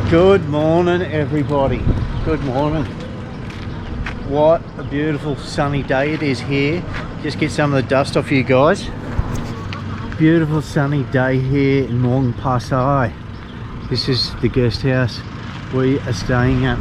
Good morning, everybody. Good morning. What a beautiful sunny day it is here. Just get some of the dust off you guys. Beautiful sunny day here in Nongbouathong. This is the guest house we are staying at.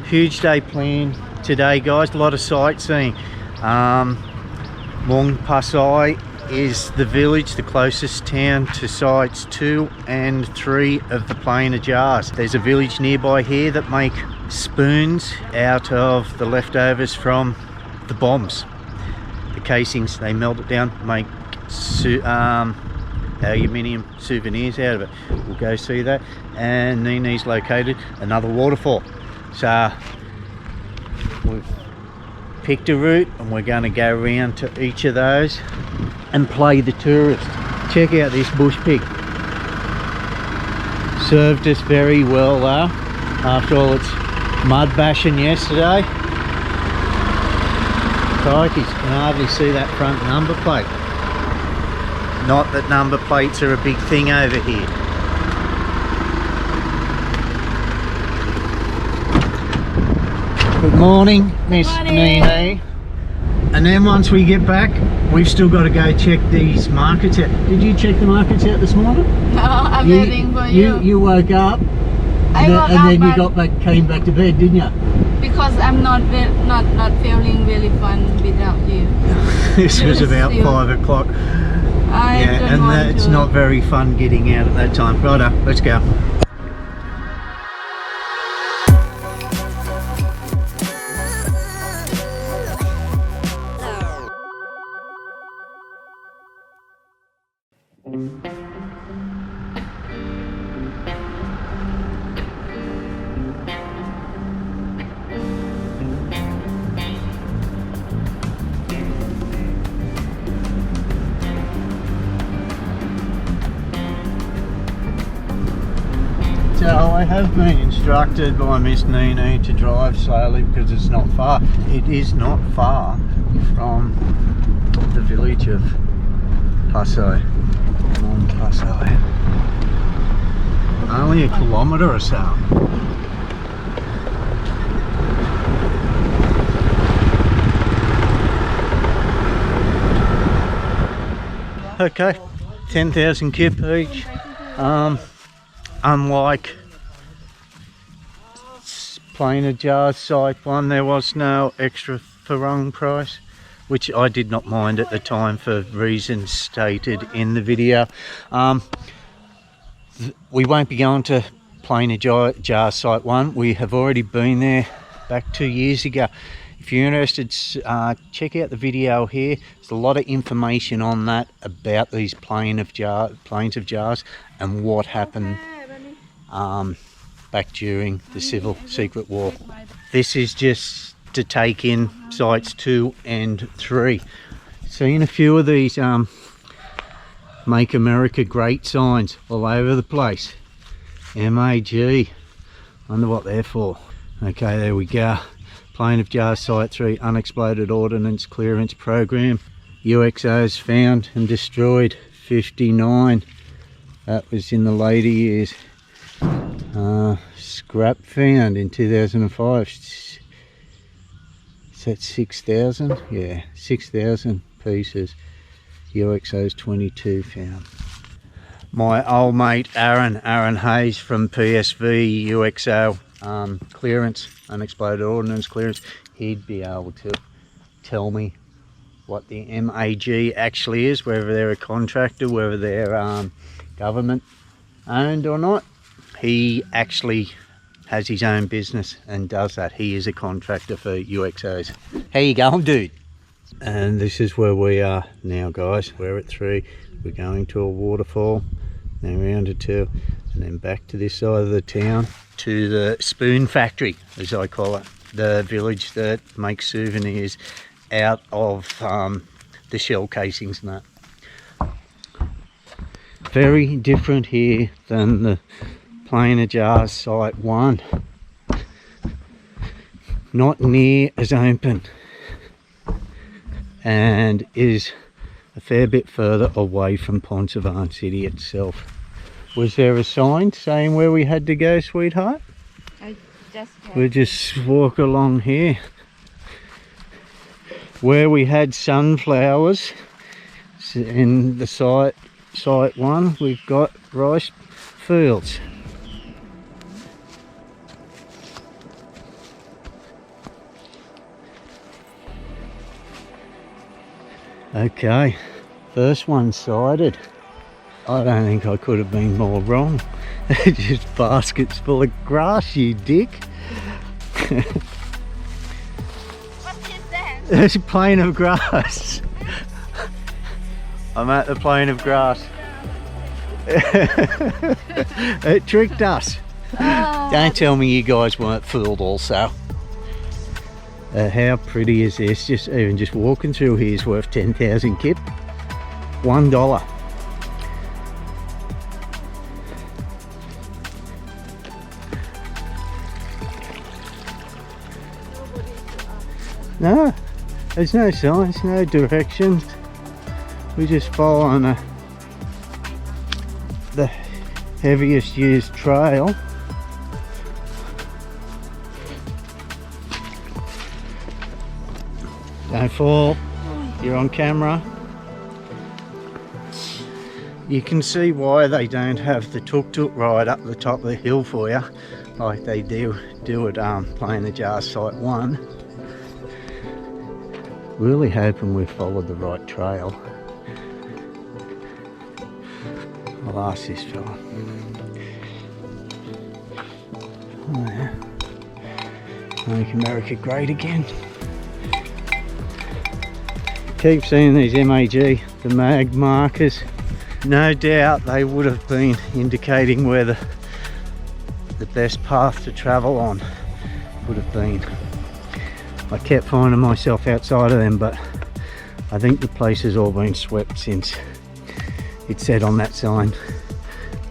Huge day planned today, guys. A lot of sightseeing. Nongbouathong is the village, the closest town to sites 2 and 3 of the Plain of Jars. There's a village nearby here that make spoons out of the leftovers from the bombs. The casings, they melt it down, make aluminium souvenirs out of it. We'll go see that. And Neenee's located another waterfall. So we've picked a route and we're going to go around to each of those and play the tourist. Check out this bush pig. Served us very well though, after all its mud bashing yesterday. Crikey, you can hardly see that front number plate. Not that number plates are a big thing over here. Good morning, Miss Neenee. And then once we get back, we've still got to go check these markets out. Did you check the markets out this morning? No, I'm waiting for you. You woke up, I woke and up, then you came back to bed, didn't you? Because I'm not feeling really fun without you. This was about 5 o'clock. Yeah, and it's not very fun getting out at that time. Righto, let's go. So I have been instructed by Miss Neenee to drive slowly because it's not far. It is not far from the village of Nongbouathong. Only a kilometre or so. Okay, 10,000 kip each. Unlike Plain of Jars site 1, there was no extra Khouang price, which I did not mind at the time for reasons stated in the video. We won't be going to Plain of Jars site 1. We have already been there back 2 years ago. If you're interested, check out the video here. There's a lot of information on that about these Plains of Jars and what happened back during the Civil Secret War. This is just to take in sites 2 and 3. Seen a few of these Make America Great signs all over the place. MAG, wonder what they're for. Okay, there we go. Plain of Jars Site 3 Unexploded Ordnance Clearance Program. UXOs found and destroyed 59. That was in the later years. Scrap found in 2005. Is that 6,000? Yeah, 6,000 pieces. UXOs 22 found. My old mate Aaron Hayes from PSV UXO clearance, unexploded ordnance clearance, he'd be able to tell me what the MAG actually is, whether they're a contractor, whether they're government owned or not. He actually has his own business and does that. He is a contractor for UXOs. How you going, dude? And this is where we are now, guys. We're at 3. We're going to a waterfall, then round to 2, and then back to this side of the town to the spoon factory, as I call it, the village that makes souvenirs out of the shell casings and that. Very different here than the Plain of Jars site 1. Not near as open, and is a fair bit further away from Phonsavan city itself. Was there a sign saying where we had to go, sweetheart? we just walk along here. Where we had sunflowers in the site 1, we've got rice fields. Okay, first one sighted. I don't think I could have been more wrong. Just baskets full of grass, you dick. What is that? There's a plain of grass. I'm at the plain of grass. It tricked us. Oh, Don't tell me you guys weren't fooled also. How pretty is this? Even just walking through here is worth 10,000 kip. $1. No, there's no signs, no directions. We just follow on the heaviest used trail. Don't fall, you're on camera. You can see why they don't have the tuk-tuk ride up the top of the hill for you, like they do at Plain of Jars Site 1. Really hoping we've followed the right trail. I'll ask this fella. Oh yeah. Make America great again. Keep seeing these MAG, the mag markers. No doubt they would have been indicating where the best path to travel on would have been. I kept finding myself outside of them, but I think the place has all been swept since it said on that sign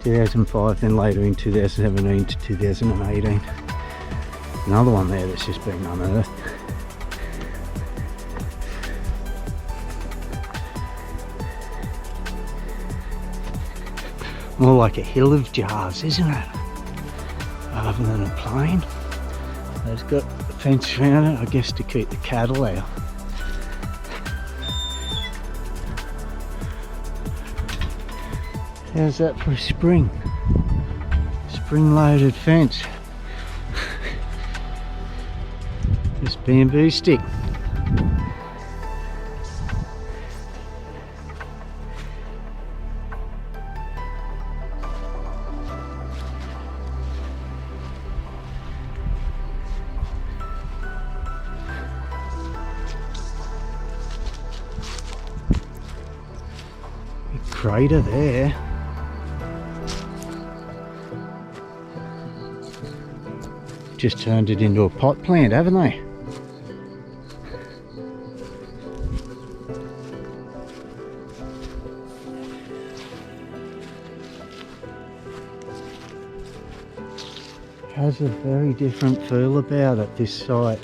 2005, then later in 2017 to 2018. Another one there that's just been unearthed. More like a hill of jars, isn't it? Rather than a plain. It's got a fence around it, I guess, to keep the cattle out. How's that for a spring? Spring-loaded fence. Just bamboo stick. Crater there. Just turned it into a pot plant, haven't they? Has a very different feel about it, this site,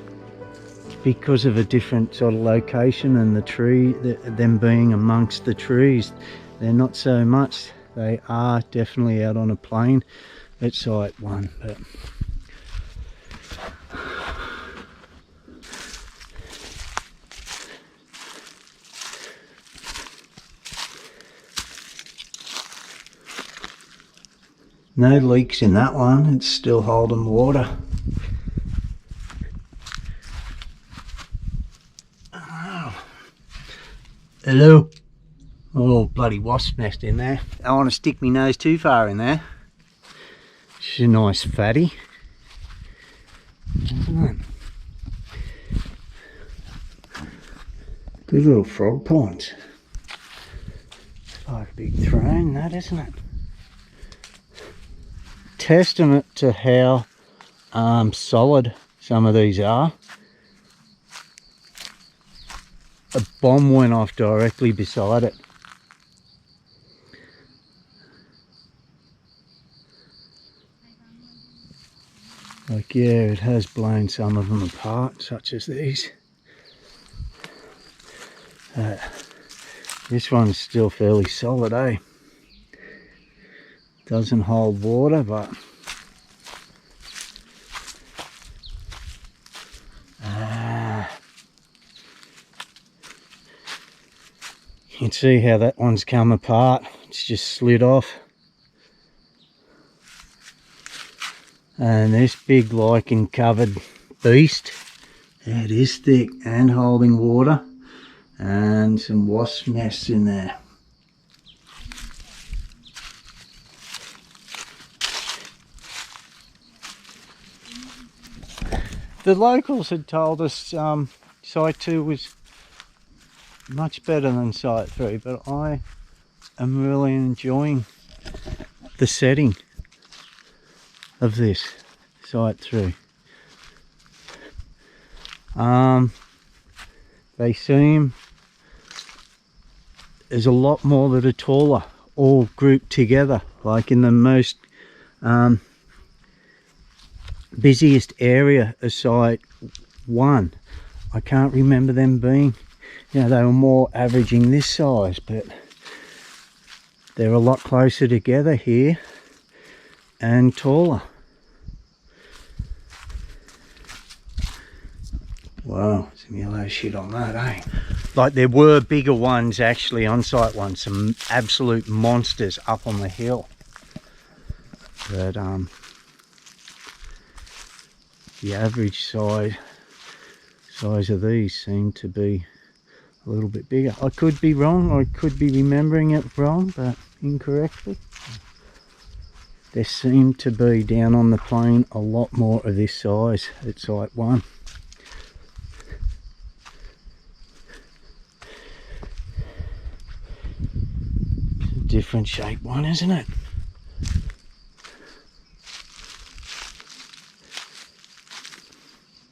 because of a different sort of location and the tree, them being amongst the trees. They're not so much. They are definitely out on a plain at Site 1, but no leaks in that one. It's still holding water. Oh. Hello. Oh, bloody wasp nest in there. I don't want to stick my nose too far in there. She's a nice fatty. Isn't it? Good little frog ponds. Like a big throne, that, isn't it? Testament to how solid some of these are. A bomb went off directly beside it. Like, yeah, it has blown some of them apart, such as these. This one's still fairly solid, eh? Doesn't hold water, but You can see how that one's come apart. It's just slid off. And this big lichen covered beast, it is thick and holding water, and some wasp nests in there. The locals had told us site 2 was much better than site 3, but I am really enjoying the setting of this site 3. They seem, there's a lot more that are taller, all grouped together, like in the most busiest area of site 1. I can't remember them being, you know, they were more averaging this size, but they're a lot closer together here and taller. Wow, some yellow shit on that, eh? Like there were bigger ones actually on site 1, some absolute monsters up on the hill. But the average size of these seem to be a little bit bigger. I could be wrong, or I could be remembering it wrong, but incorrectly. There seemed to be down on the plain a lot more of this size at site 1. Different shaped one, isn't it?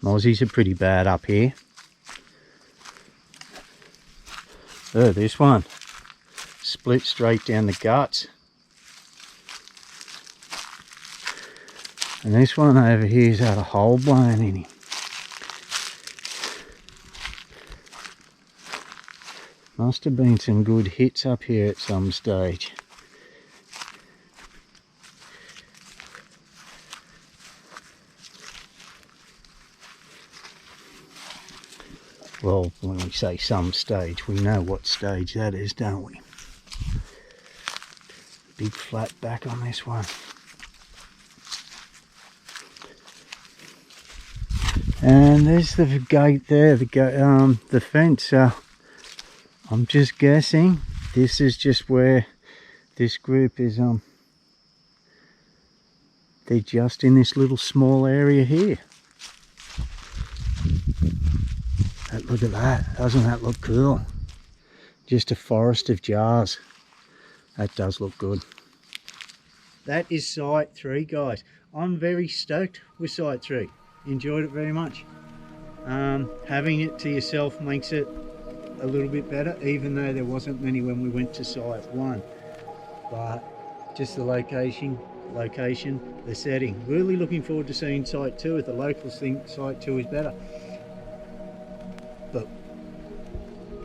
Mozzies are pretty bad up here. Oh, this one split straight down the guts. And this one over here's had a hole blown in him. Must have been some good hits up here at some stage. Well, when we say some stage, we know what stage that is, don't we? Big flat back on this one. And there's the gate there, the fence. I'm just guessing this is just where this group is. They're just in this little small area here. Look at that, doesn't that look cool? Just a forest of jars. That does look good. That is site 3, guys. I'm very stoked with site 3. Enjoyed it very much. Having it to yourself makes it a little bit better, even though there wasn't many when we went to site 1. But just the location, the setting. Really looking forward to seeing site 2 if the locals think site 2 is better. But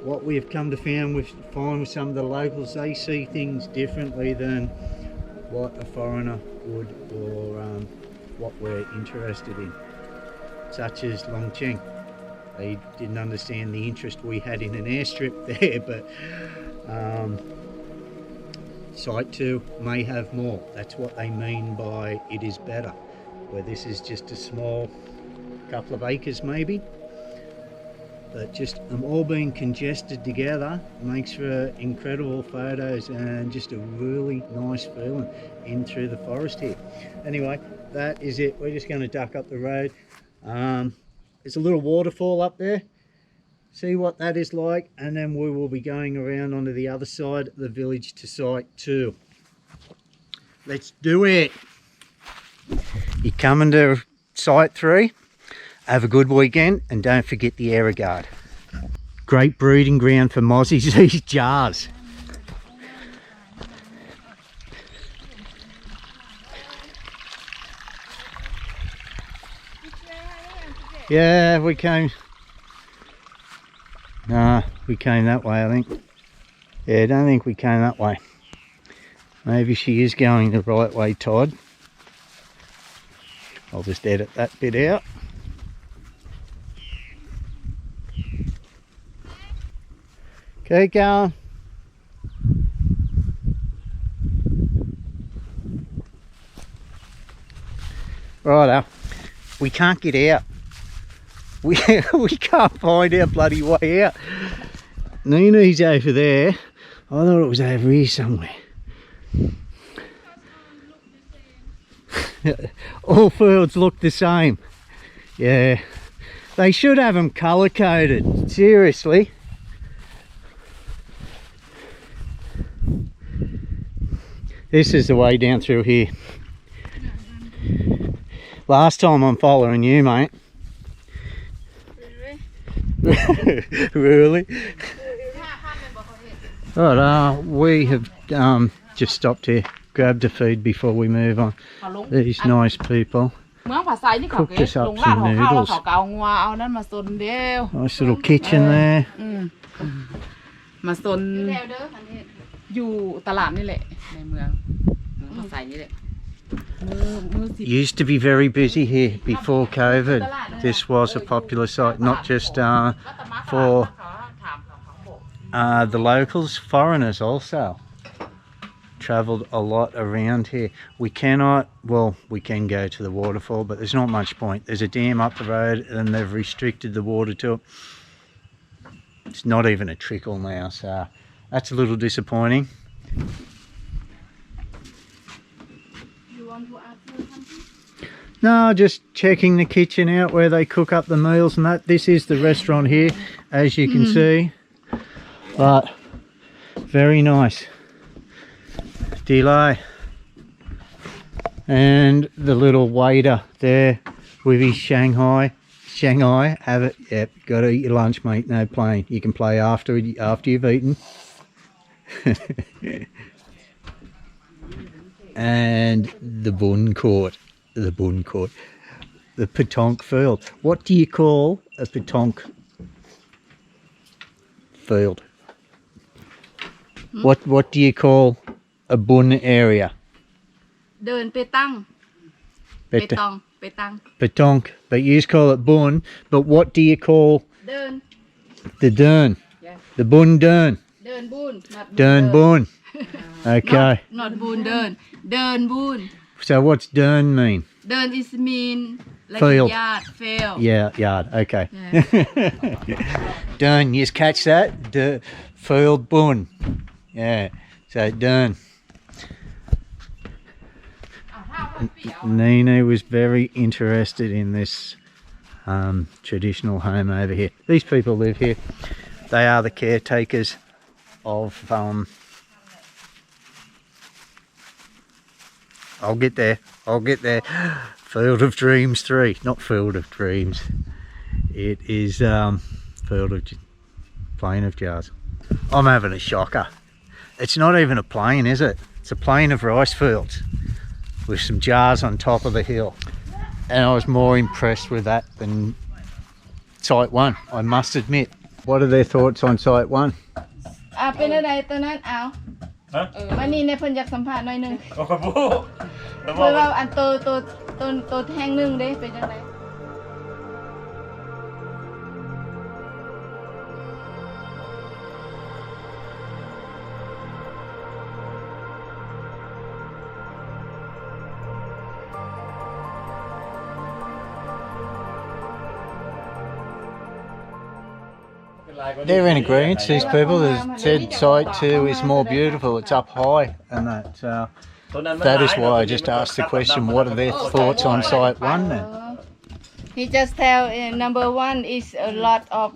what we have come to find with some of the locals, they see things differently than what a foreigner would, or what we're interested in, such as Longcheng. They didn't understand the interest we had in an airstrip there, but site 2 may have more. That's what they mean by it is better, where this is just a small couple of acres maybe. But just them all being congested together makes for incredible photos and just a really nice feeling in through the forest here. Anyway, that is it. We're just going to duck up the road. There's a little waterfall up there. See what that is like, and then we will be going around onto the other side of the village to site 2. Let's do it. You're coming to site 3? Have a good weekend, and don't forget the Aerogard. Great breeding ground for mozzies, these jars. Yeah, we came that way, I think. Yeah, I don't think we came that way. Maybe she is going the right way, Todd. I'll just edit that bit out. Okay, going. Righto. We can't get out. We can't find our bloody way out. Neenee's over there. I thought it was over here somewhere. All fields look the same. Yeah. They should have them colour coded. Seriously. This is the way down through here. Last time I'm following you, mate. Really? Right, we have just stopped here, grabbed a feed before we move on. These nice people cooked us up some noodles. Nice little kitchen there. Used to be very busy here before COVID. This was a popular site, not just for the locals, foreigners also travelled a lot around here. We cannot, well, we can go to the waterfall, but there's not much point. There's a dam up the road and they've restricted the water to it. It's not even a trickle now, so that's a little disappointing. No, just checking the kitchen out where they cook up the meals and that. This is the restaurant here, as you can see. But very nice. Delay. And the little waiter there with his Shanghai, have it. Yep, got to eat your lunch, mate. No playing. You can play after you've eaten. And the bun court. The petanque field. What do you call a petanque field? What do you call a bun area? Petang. Petanque. But you just call it bun. But what do you call Dern? The dern? Yes. The bun dern. Dern bun. Dern bun. Okay. Not bun dern. Dern bun. So what's dern mean? Dern is mean like field. Yard. Field. Yeah, yard. Okay. Yeah. Dern. You just catch that? The field bun. Yeah. So dern. Neenee was very interested in this traditional home over here. These people live here. They are the caretakers of I'll get there. Field of Dreams 3. Not Field of Dreams. It is Field of Plain of Jars. I'm having a shocker. It's not even a plain, is it? It's a plain of rice fields with some jars on top of the hill. And I was more impressed with that than Site 1, I must admit. What are their thoughts on Site 1? เป็นอะไรตัวนั้นเอาวันนี้เนี่ยเพิ่นอยากสัมภาษณ์หน่อยนึงเพิ่นว่าอันโตแท่งนึงเด้เป็นจังได They're in agreement, these people. They said Site 2 is more beautiful, it's up high, and that is why I just asked the question, what are their thoughts on Site 1 then? He just tell number 1 is a lot of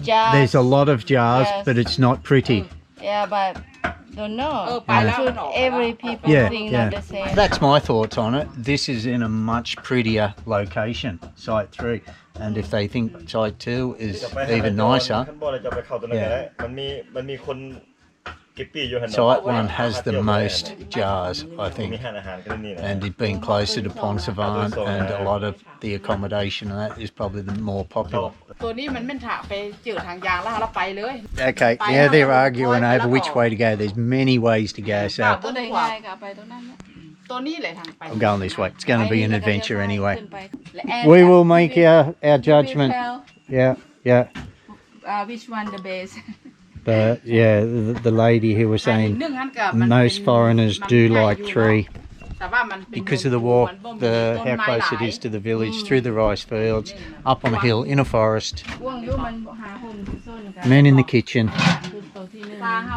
jars. There's a lot of jars, yes. But it's not pretty. Yeah, but don't know. Should every people think not the same? That's my thoughts on it. This is in a much prettier location, Site 3. And if they think Site 2 is even nicer, Site 1 has the most jars, I think, and it being closer to Phonsavan and a lot of the accommodation and that is probably the more popular. Okay, yeah, they're arguing over which way to go. There's many ways to go, so I'm going this way. It's going to be an adventure anyway. We will make our judgment. Yeah. Which one the best? But yeah, the lady who was saying most foreigners do like 3. because of the walk, how close it is to the village, through the rice fields, up on a hill, in a forest. Men in the kitchen,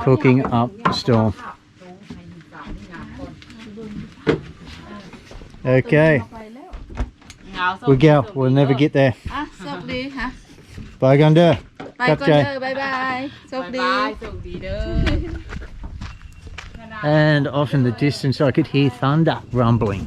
cooking up a storm. Okay, we go. We'll never get there. Bye, Gunda. ไปก่อนเด้อ บ๊ายบายโชคดี And off in the distance I could hear thunder rumbling.